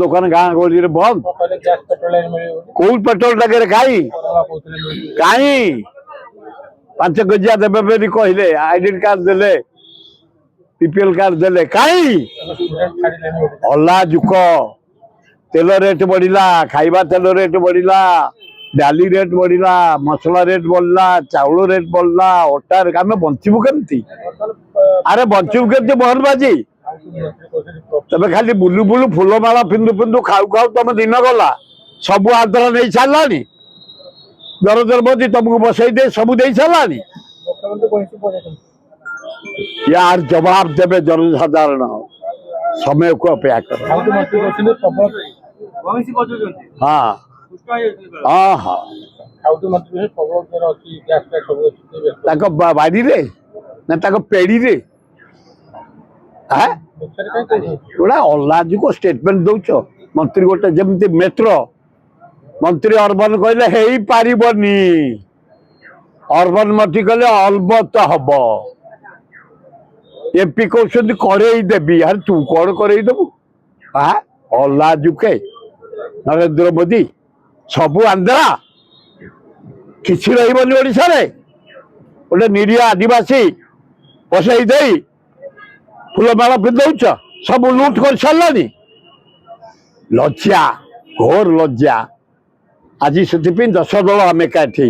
ଦୋକାନ ଗାଁ ଗହଳିରେ ବନ୍ଦ କୋଉ ପେଟ୍ରୋଲ ଟାଙ୍କିରେ କାଇଁ 5 କେଜିଆ ଦେବେ ବୋଲି କହିଲେ ଆଇଡେଣ୍ଟି କାର୍ଡ ଦେଲେ ପିପିଏଲ କାର୍ଡ ଦେଲେ କାଇଁ ଅଲାଜୁକ ତେଲ ରେଟ୍ ବଢିଲା ଖାଇବା ତେଲ ରେଟ୍ ବଢିଲା ଡାଲି ରେଟ୍ ବଢିଲା ମସଲା ରେଟ୍ ବଢିଲା ଚାଉଳ ରେଟ୍ ବଢିଲା ଅଟା ଆମେ ବଞ୍ଚିବୁ କେମିତି ଆରେ ବଞ୍ଚିବୁ କେମିତି ମୋହନ ବାଜି ତମେ ଖାଲି ବୁଲୁ ବୁଲୁ ଫୁଲମାଳ ପିନ୍ଧୁ ପିନ୍ଧୁ ଖାଉ ଖାଉ ତମ ଦିନ ଗଲା ସବୁ ଆଦର ନେଇ ସାରିଲାଣି ନରେନ୍ଦ୍ର ମୋଦି ତମକୁ ବସେଇ ଦେଇ ସବୁ ଦେଇ ସାରିଲାଣି यार जवाब देवे जनसाधारण समय को अपेक्षा कर हाँ हाँ हाँ बाड़ी रे ना पेड़ी रे गोटा अल्लाजुक स्टेटमेंट दौच मंत्री गोटे जमी मेट्रो मंत्री अर्बन कहले हो पारिबनी अर्बन मंत्री कहले अलबत हम एमपी कहते कड़े देवी यार तू कौन कड़े देबू हाँ अल्लाजुके नरेंद्र मोदी सबू आंध्रा किसी रही ओडिशा रे गोटे निरीह आदिवासी बसई दे फुलमाला पिंधौच सब लुट कर सारे लज्जा घोर लज्जा आज से 10 दल आम एकाठी